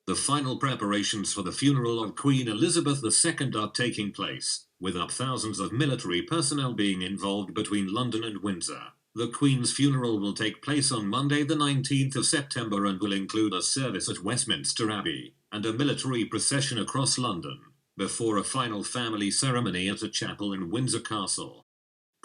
The final preparations for the funeral of Queen Elizabeth II are taking place, with thousands of military personnel being involved between London and Windsor. The Queen's funeral will take place on Monday the 19th of September and will include a service at Westminster Abbey, and a military procession across London, before a final family ceremony at a chapel in Windsor Castle.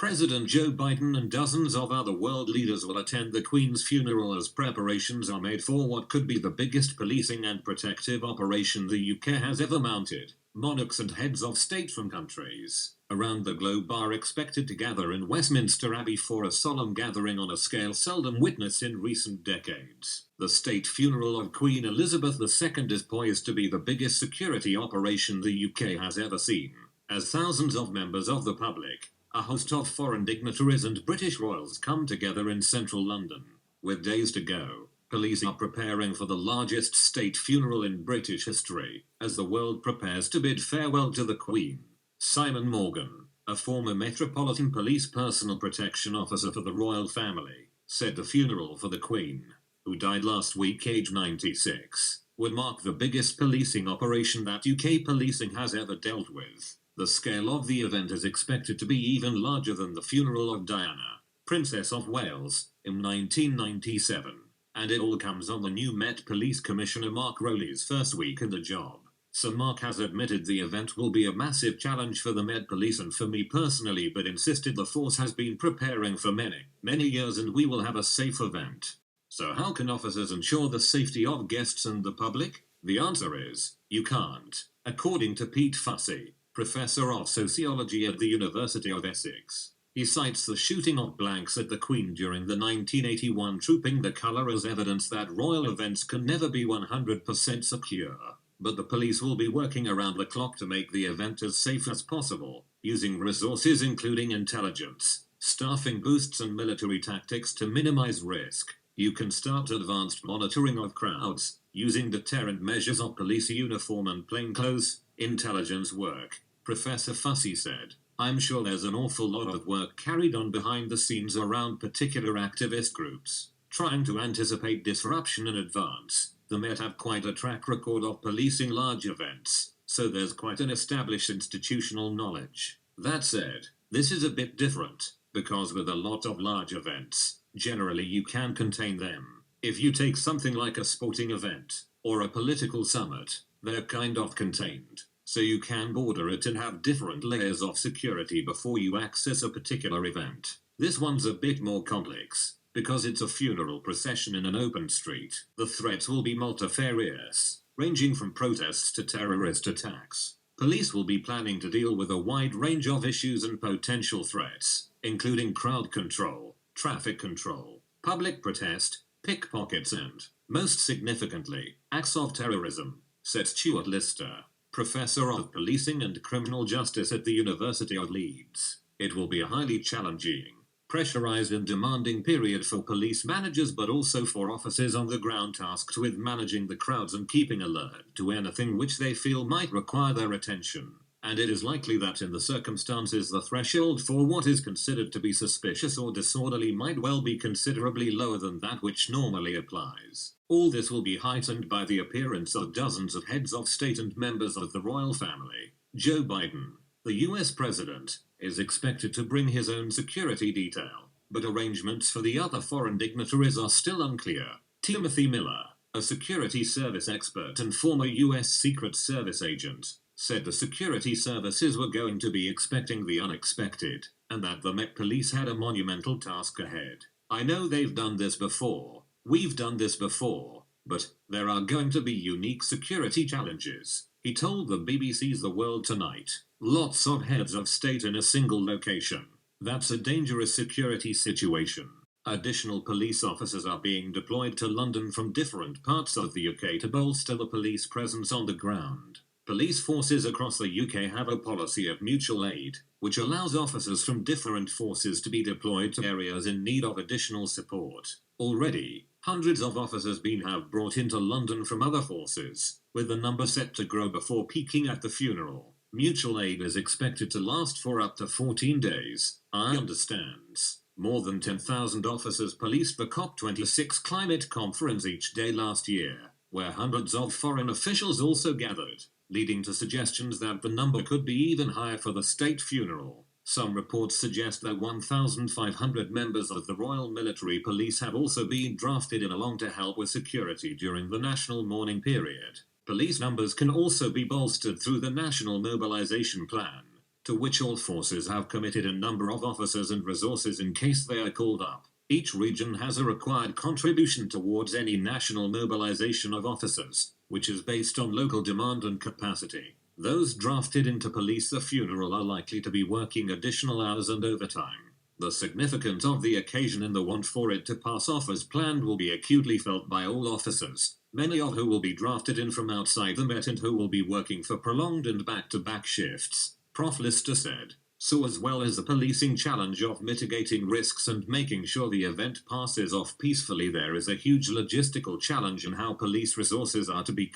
President Joe Biden and dozens of other world leaders will attend the Queen's funeral as preparations are made for what could be the biggest policing and protective operation the UK has ever mounted. Monarchs and heads of state from countries around the globe are expected to gather in Westminster Abbey for a solemn gathering on a scale seldom witnessed in recent decades. The state funeral of Queen Elizabeth II is poised to be the biggest security operation the UK has ever seen, as thousands of members of the public, a host of foreign dignitaries and British royals come together in central London. With days to go, police are preparing for the largest state funeral in British history, as the world prepares to bid farewell to the Queen. Simon Morgan, a former Metropolitan Police personal protection officer for the royal family, said the funeral for the Queen, who died last week aged 96, would mark the biggest policing operation that UK policing has ever dealt with. The scale of the event is expected to be even larger than the funeral of Diana, Princess of Wales, in 1997, and it all comes on the new Met Police Commissioner Mark Rowley's first week in the job. So Mark has admitted the event will be a massive challenge for the Met Police and for me personally, but insisted the force has been preparing for many years and we will have a safe event. So how can officers ensure the safety of guests and the public? The answer is, you can't, according to Pete Fussey, Professor of Sociology at the University of Essex. He cites the shooting of blanks at the Queen during the 1981 Trooping the Colour as evidence that royal events can never be 100% secure. But the police will be working around the clock to make the event as safe as possible, using resources including intelligence, staffing boosts and military tactics to minimize risk. You can start advanced monitoring of crowds, using deterrent measures of police uniform and plainclothes intelligence work, Professor Fussey said. I'm sure there's an awful lot of work carried on behind the scenes around particular activist groups, trying to anticipate disruption in advance. The Met have quite a track record of policing large events, so there's quite an established institutional knowledge. That said, this is a bit different, because with a lot of large events, generally you can contain them. If you take something like a sporting event, or a political summit, they're kind of contained, so you can border it and have different layers of security before you access a particular event. This one's a bit more complex, because it's a funeral procession in an open street. The threats will be multifarious, ranging from protests to terrorist attacks. Police will be planning to deal with a wide range of issues and potential threats, including crowd control, traffic control, public protest, pickpockets and, most significantly, acts of terrorism, said Stuart Lister, Professor of Policing and Criminal Justice at the University of Leeds. It will be a highly challenging, pressurized and demanding period for police managers but also for officers on the ground tasked with managing the crowds and keeping alert to anything which they feel might require their attention. And it is likely that in the circumstances the threshold for what is considered to be suspicious or disorderly might well be considerably lower than that which normally applies. All this will be heightened by the appearance of dozens of heads of state and members of the royal family. Joe Biden, the US president, is expected to bring his own security detail, but arrangements for the other foreign dignitaries are still unclear. Timothy Miller, a security service expert and former US Secret Service agent, said the security services were going to be expecting the unexpected, and that the Met Police had a monumental task ahead. I know they've done this before, we've done this before, but there are going to be unique security challenges, he told the BBC's The World Tonight. Lots of heads of state in a single location. That's a dangerous security situation. Additional police officers are being deployed to London from different parts of the UK to bolster the police presence on the ground. Police forces across the UK have a policy of mutual aid, which allows officers from different forces to be deployed to areas in need of additional support. Already, hundreds of officers have brought into London from other forces, with the number set to grow before peaking at the funeral. Mutual aid is expected to last for up to 14 days, I understands. More than 10,000 officers policed the COP26 climate conference each day last year, where hundreds of foreign officials also gathered, leading to suggestions that the number could be even higher for the state funeral. Some reports suggest that 1,500 members of the Royal Military Police have also been drafted in along to help with security during the national mourning period. Police numbers can also be bolstered through the National Mobilization Plan, to which all forces have committed a number of officers and resources in case they are called up. Each region has a required contribution towards any national mobilization of officers, which is based on local demand and capacity. Those drafted into police the funeral are likely to be working additional hours and overtime. The significance of the occasion and the want for it to pass off as planned will be acutely felt by all officers, many of who will be drafted in from outside the Met and who will be working for prolonged and back-to-back shifts, Prof. Lister said. So as well as the policing challenge of mitigating risks and making sure the event passes off peacefully, there is a huge logistical challenge in how police resources are to be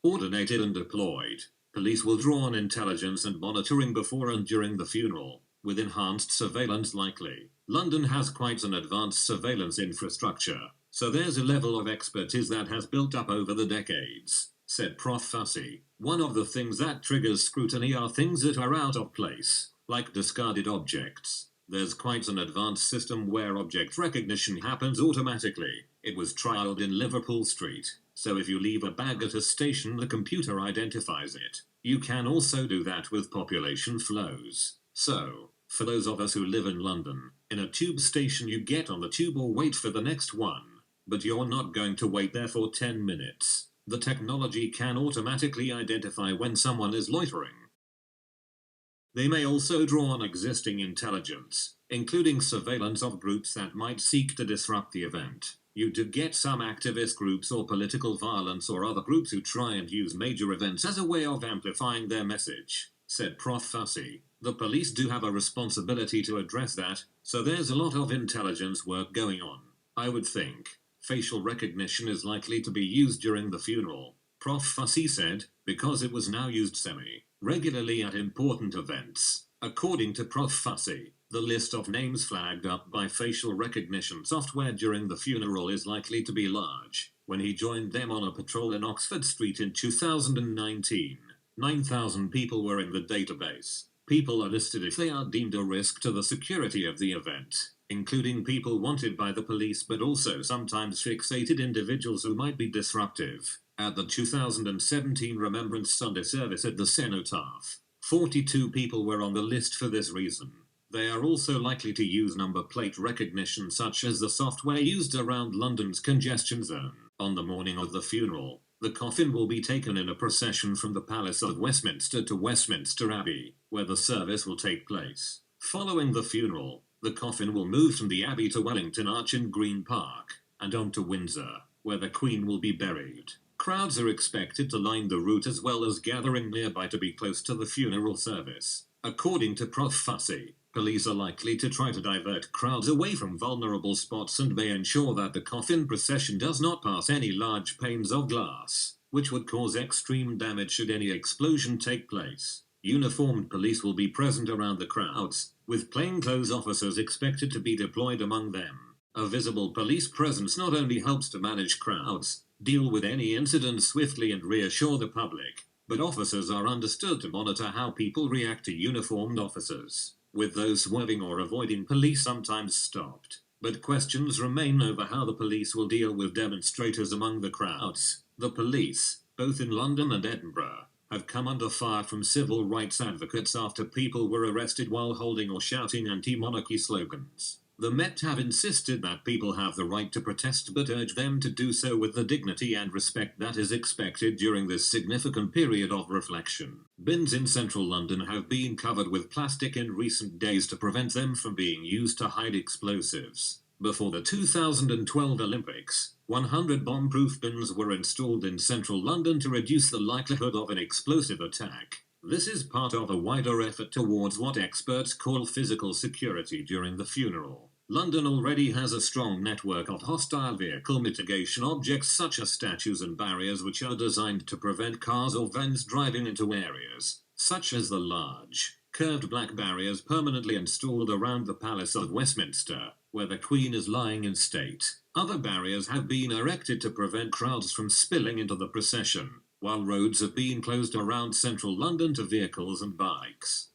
coordinated and deployed. Police will draw on intelligence and monitoring before and during the funeral, with enhanced surveillance likely. London has quite an advanced surveillance infrastructure, so there's a level of expertise that has built up over the decades, said Prof. Fussy. One of the things that triggers scrutiny are things that are out of place, like discarded objects. There's quite an advanced system where object recognition happens automatically. It was trialed in Liverpool Street. So if you leave a bag at a station, the computer identifies it. You can also do that with population flows. So, for those of us who live in London, in a tube station you get on the tube or wait for the next one. But you're not going to wait there for 10 minutes. The technology can automatically identify when someone is loitering. They may also draw on existing intelligence, including surveillance of groups that might seek to disrupt the event. You do get some activist groups or political violence or other groups who try and use major events as a way of amplifying their message, said Prof. Fussy. The police do have a responsibility to address that, so there's a lot of intelligence work going on. I would think facial recognition is likely to be used during the funeral, Prof. Fussy said, because it was now used semi-regularly at important events. According to Prof. Fussy, the list of names flagged up by facial recognition software during the funeral is likely to be large. When he joined them on a patrol in Oxford Street in 2019, 9,000 people were in the database. People are listed if they are deemed a risk to the security of the event, including people wanted by the police but also sometimes fixated individuals who might be disruptive. At the 2017 Remembrance Sunday service at the Cenotaph, 42 people were on the list for this reason. They are also likely to use number plate recognition such as the software used around London's congestion zone. On the morning of the funeral, the coffin will be taken in a procession from the Palace of Westminster to Westminster Abbey, where the service will take place. Following the funeral, the coffin will move from the Abbey to Wellington Arch in Green Park, and on to Windsor, where the Queen will be buried. Crowds are expected to line the route as well as gathering nearby to be close to the funeral service. According to Prof. Fussy, police are likely to try to divert crowds away from vulnerable spots and may ensure that the coffin procession does not pass any large panes of glass, which would cause extreme damage should any explosion take place. Uniformed police will be present around the crowds, with plainclothes officers expected to be deployed among them. A visible police presence not only helps to manage crowds, deal with any incident swiftly and reassure the public, but officers are understood to monitor how people react to uniformed officers, with those swerving or avoiding police sometimes stopped. But questions remain over how the police will deal with demonstrators among the crowds. The police, both in London and Edinburgh, have come under fire from civil rights advocates after people were arrested while holding or shouting anti-monarchy slogans. The Met have insisted that people have the right to protest but urge them to do so with the dignity and respect that is expected during this significant period of reflection. Bins in central London have been covered with plastic in recent days to prevent them from being used to hide explosives. Before the 2012 Olympics, 100 bomb-proof bins were installed in central London to reduce the likelihood of an explosive attack. This is part of a wider effort towards what experts call physical security during the funeral. London already has a strong network of hostile vehicle mitigation objects such as statues and barriers which are designed to prevent cars or vans driving into areas, such as the large, curved black barriers permanently installed around the Palace of Westminster, where the Queen is lying in state. Other barriers have been erected to prevent crowds from spilling into the procession, while roads have been closed around central London to vehicles and bikes.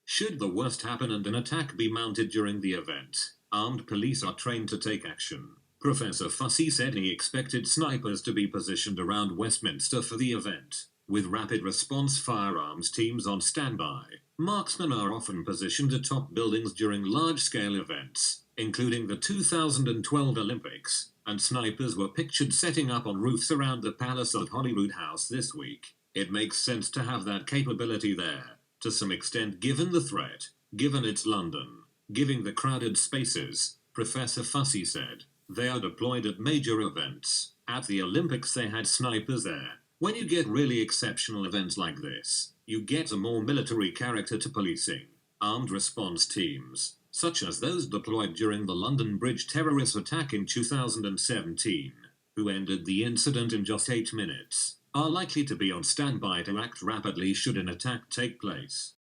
Should the worst happen and an attack be mounted during the event, armed police are trained to take action. Professor Fussy said he expected snipers to be positioned around Westminster for the event, with rapid response firearms teams on standby. Marksmen are often positioned atop buildings during large-scale events, including the 2012 Olympics, and snipers were pictured setting up on roofs around the Palace at Holyrood House this week. It makes sense to have that capability there, to some extent given the threat, given it's London, given the crowded spaces, Professor Fussy said. They are deployed at major events. At the Olympics they had snipers there. When you get really exceptional events like this, you get a more military character to policing. Armed response teams, such as those deployed during the London Bridge terrorist attack in 2017, who ended the incident in just 8 minutes, are likely to be on standby to act rapidly should an attack take place.